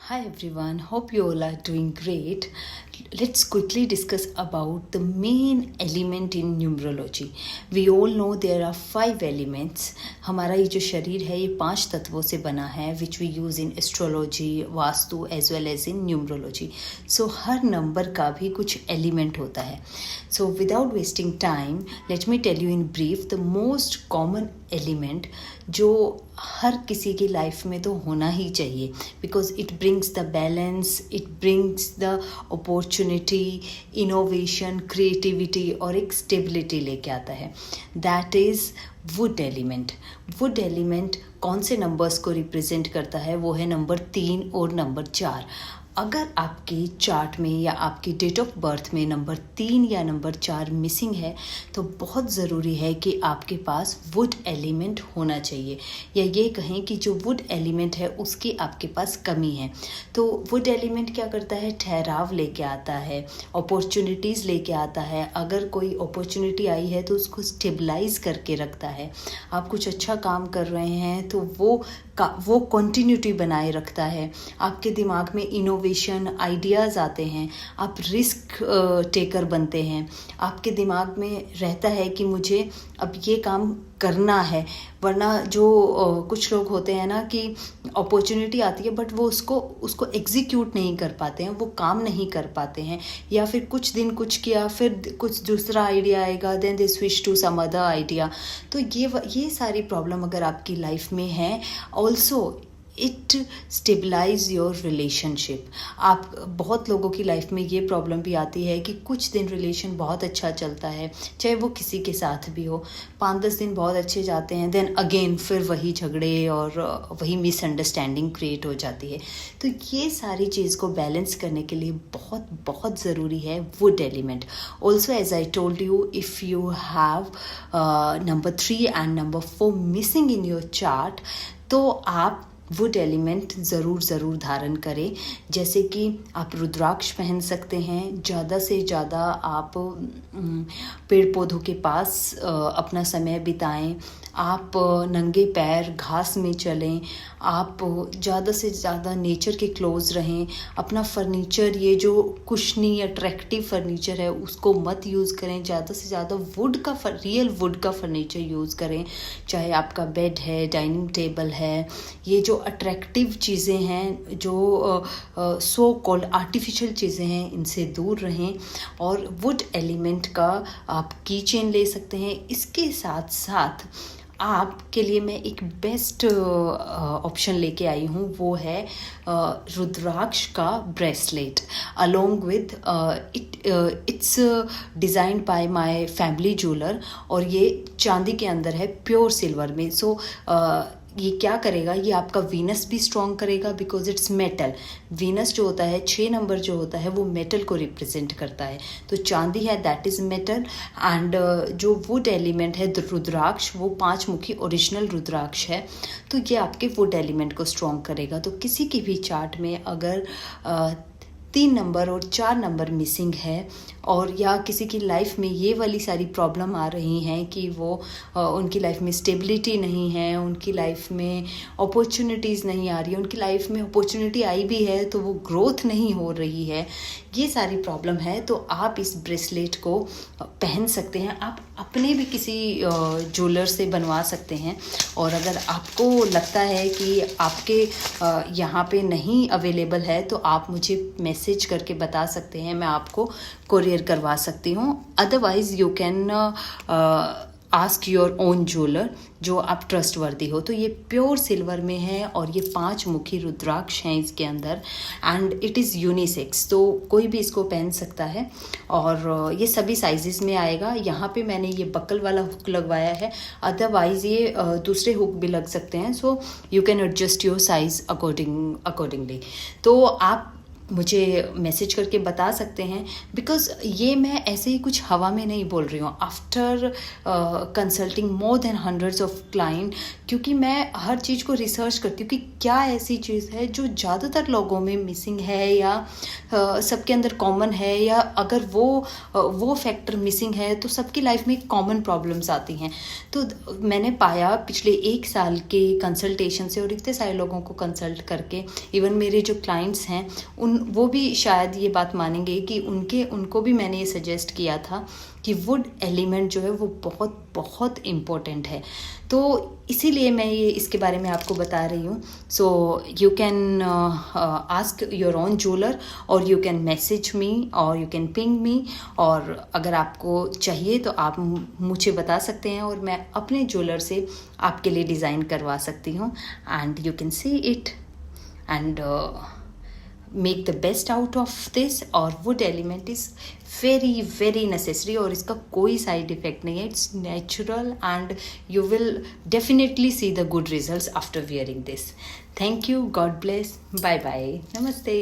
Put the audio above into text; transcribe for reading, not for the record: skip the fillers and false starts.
Hi everyone, hope you all are doing great. Let's quickly discuss about the main element in numerology. We all know there are 5 elements. हमारा ये जो शरीर है ये 5 तत्वों से बना है which we use in astrology, vastu as well as in numerology. So her number का भी कुछ element होता है. So without wasting time, let me tell you in brief the most common element जो हर किसी की लाइफ में तो होना ही चाहिए because it brings the balance, it brings the opportunity, innovation, creativity और एक स्टेबिलिटी लेके आता है. That is would element. Would element कौन से नंबर्स को रिप्रेजेंट करता है? वो है नंबर 3 और नंबर 4. अगर आपके चार्ट में या आपकी डेट ऑफ बर्थ में नंबर 3 या नंबर 4 मिसिंग है तो बहुत ज़रूरी है कि आपके पास वुड एलिमेंट होना चाहिए, या ये कहें कि जो वुड एलिमेंट है उसकी आपके पास कमी है. तो वुड एलिमेंट क्या करता है? ठहराव लेके आता है, अपॉर्चुनिटीज़ लेके आता है. अगर कोई अपॉर्चुनिटी आई है तो उसको स्टेबलाइज करके रखता है. आप कुछ अच्छा काम कर रहे हैं तो वो कंटिन्यूटी बनाए रखता है. आपके दिमाग में इनोवेशन, आइडियाज़ आते हैं, आप रिस्क टेकर बनते हैं. आपके दिमाग में रहता है कि मुझे अब ये काम करना है. वरना जो कुछ लोग होते हैं ना कि अपॉर्चुनिटी आती है बट वो उसको एग्जीक्यूट नहीं कर पाते हैं, वो काम नहीं कर पाते हैं, या फिर कुछ दिन कुछ किया फिर कुछ दूसरा आइडिया आएगा, then they switch to some other idea. तो ये सारी प्रॉब्लम अगर आपकी लाइफ में है, also it stabilize your relationship. आप बहुत लोगों की लाइफ में ये प्रॉब्लम भी आती है कि कुछ दिन रिलेशन बहुत अच्छा चलता है, चाहे वो किसी के साथ भी हो. 5-10 दिन बहुत अच्छे जाते हैं, देन अगेन फिर वही झगड़े और वही मिसअंडरस्टैंडिंग क्रिएट हो जाती है. तो ये सारी चीज़ को बैलेंस करने के लिए बहुत बहुत ज़रूरी है wood element. Also as I told you, if you have number 3 and number 4 missing in your chart तो आप वुड एलिमेंट ज़रूर धारण करें. जैसे कि आप रुद्राक्ष पहन सकते हैं, ज़्यादा से ज़्यादा आप पेड़ पौधों के पास अपना समय बिताएं, आप नंगे पैर घास में चलें, आप ज़्यादा से ज़्यादा नेचर के क्लोज रहें. अपना फर्नीचर, ये जो कुशनी अट्रैक्टिव फर्नीचर है उसको मत यूज़ करें. ज़्यादा से ज़्यादा रियल वुड का फर्नीचर यूज़ करें. चाहे आपका बेड है, डाइनिंग टेबल है, ये जो अट्रैक्टिव चीज़ें हैं, जो सो कॉल्ड आर्टिफिशियल चीज़ें हैं, इनसे दूर रहें. और वुड एलिमेंट का आप की चेन ले सकते हैं. इसके साथ साथ आपके लिए मैं एक बेस्ट ऑप्शन लेके आई हूँ, वो है रुद्राक्ष का bracelet along with its designed by my family jeweller. और ये चांदी के अंदर है, प्योर सिल्वर में. सो ये क्या करेगा? ये आपका वीनस भी स्ट्रॉन्ग करेगा बिकॉज इट्स मेटल. वीनस जो होता है, 6 नंबर जो होता है वो मेटल को रिप्रेजेंट करता है. तो चांदी है, दैट इज़ मेटल. एंड जो वुड एलिमेंट है रुद्राक्ष, वो 5 मुखी ओरिजिनल रुद्राक्ष है. तो ये आपके वुड एलिमेंट को स्ट्रॉन्ग करेगा. तो किसी की भी चार्ट में अगर 3 नंबर और 4 नंबर मिसिंग है, और या किसी की लाइफ में ये वाली सारी प्रॉब्लम आ रही हैं कि वो उनकी लाइफ में स्टेबिलिटी नहीं है, उनकी लाइफ में अपॉर्चुनिटीज़ नहीं आ रही है, उनकी लाइफ में अपॉर्चुनिटी आई भी है तो वो ग्रोथ नहीं हो रही है, ये सारी प्रॉब्लम है, तो आप इस ब्रेसलेट को पहन सकते हैं. आप अपने भी किसी ज्वेलर से बनवा सकते हैं. और अगर आपको लगता है कि आपके यहाँ पे नहीं अवेलेबल है तो आप मुझे मैसेज करके बता सकते हैं, मैं आपको कोरियर करवा सकती हूँ. Otherwise you can ask your own jeweller जो आप ट्रस्टवर्दी हो. तो ये प्योर सिल्वर में है और ये 5 मुखी रुद्राक्ष हैं इसके अंदर. एंड इट इज़ यूनिसेक्स, तो कोई भी इसको पहन सकता है. और ये सभी साइजेस में आएगा. यहाँ पे मैंने ये बकल वाला हुक लगवाया है, अदरवाइज ये दूसरे हुक भी लग सकते हैं. So you can adjust your size accordingly. तो आप मुझे मैसेज करके बता सकते हैं, बिकॉज़ ये मैं ऐसे ही कुछ हवा में नहीं बोल रही हूँ। After consulting more than hundreds of client, क्योंकि मैं हर चीज़ को रिसर्च करती हूँ कि क्या ऐसी चीज़ है जो ज़्यादातर लोगों में मिसिंग है या सबके अंदर कॉमन है, या अगर वो फैक्टर मिसिंग है तो सबकी लाइफ में कॉमन प्रॉब्लम्स आती हैं। तो मैंने पाया पिछले 1 साल के कंसल्टेशन से और इतने सारे लोगों को कंसल्ट करके, इवन मेरे जो क्लाइंट्स हैं वो भी शायद ये बात मानेंगे कि उनको भी मैंने ये सजेस्ट किया था कि वुड एलिमेंट जो है वो बहुत बहुत इम्पोर्टेंट है। तो इसीलिए मैं ये इसके बारे में आपको बता रही हूँ। So you can ask your own jeweller, और यू कैन मैसेज मी, और यू कैन पिंग मी, और अगर आपको चाहिए तो आप मुझे बता सकते हैं और मैं अपने ज्वेलर से आपके लिए डिज़ाइन करवा सकती हूँ। And you can see it and make the best out of this. और wood element is very very necessary, और इसका कोई साइड इफेक्ट नहीं है। It's natural and you will definitely see the good results after wearing this. Thank you, God bless, bye bye, नमस्ते।